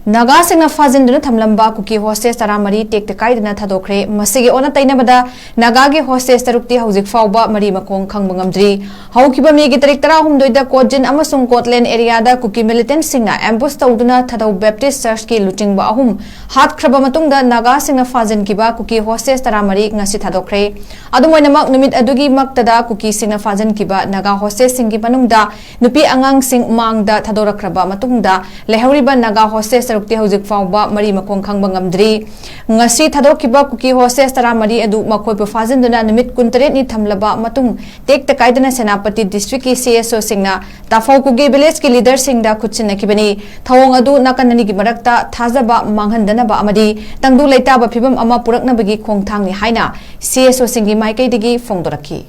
Naga Singna Fajinduna Thamlamba Kuki Hotages Taramari Tekta Kaidana Thadokkhre Mashigi Onna Teinabada Naga gi Hotages Tarukti HOUJIK PHAOBA Mari MAKHONG KHANGBA NGAMDRI Haukiba Megi Tarik Tara Humdoida Kojin amasung Kotlen area da Kuki militant Singna ambush Tauduna Thadau Baptist Church ki Luchingba Ahum Hat Kraba Matungda Naga Singna Fajin Kiba Kuki Hotages Taramari Ngasi Thadokkhre Adumoinamak Numit Adugi Maktada Kuki Singna Fajin Kiba Naga Hotages Singi Panungda Nupi Angang Sing Mangda Thadorakraba Matungda Lehuriba Naga Hotages HOUJIK PHAOBA Mari MAKHONG KHANGBA NGAMDRI Ngasi Thadokkhriba Kuki Hotages Taramari adu Makhoi Fajinduna Numit Kuntret ni Thamlaba Matung Tekta Kaidana Senapati District ki CSO Singna Tafau Kuki village ki leader Singda Kutsinakibani Thawong adu Nakanani ki Marakta Thazaba Manghandanaba Amadi Tangdu Leitaba Phibam Ama Puraknabagi Khongthangni Haina CSO Singi Maikaidagi Phongdoraki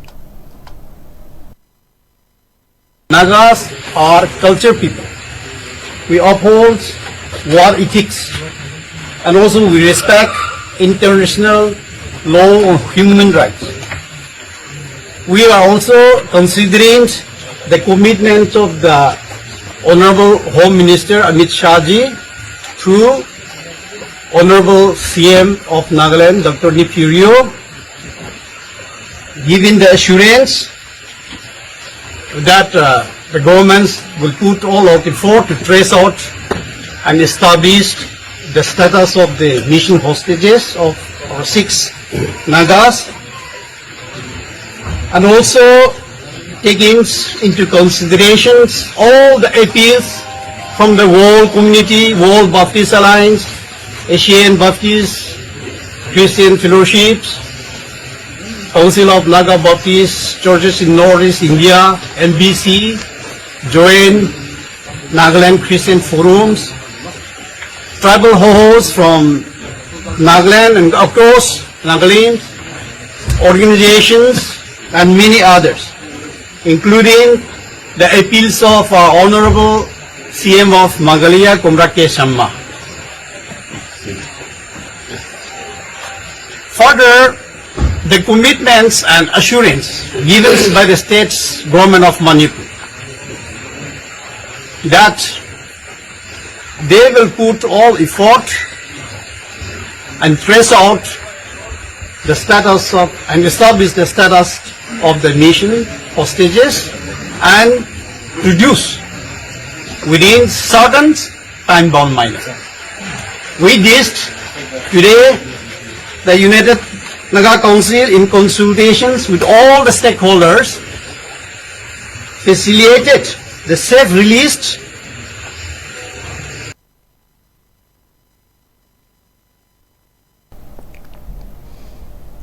Nagas are culture people. We uphold war ethics and also we respect international law of human rights. We are also considering the commitment of the Honorable Home Minister Amit Shahji through Honorable CM of Nagaland Dr. Nipurio, giving the assurance that the governments will put all out effort to trace out and establish the status of the mission hostages of our 6 Nagas, and also taking into consideration all the appeals from the world community, World Baptist Alliance, Asian Baptist Christian Fellowships, Council of Naga Baptist Churches in Northeast India, NBC, Joint Nagaland Christian Forums, tribal hosts from Nagaland and across Nagaland, organizations and many others, including the appeals of our Honorable CM of Magalia, Kumrake Shamma. Further, the commitments and assurance given by the state's government of Manipur that they will put all effort and trace out the status of and establish the status of the nation hostages and produce within certain time-bound manner. With this, today the United Naga Council, in consultations with all the stakeholders, facilitated the safe release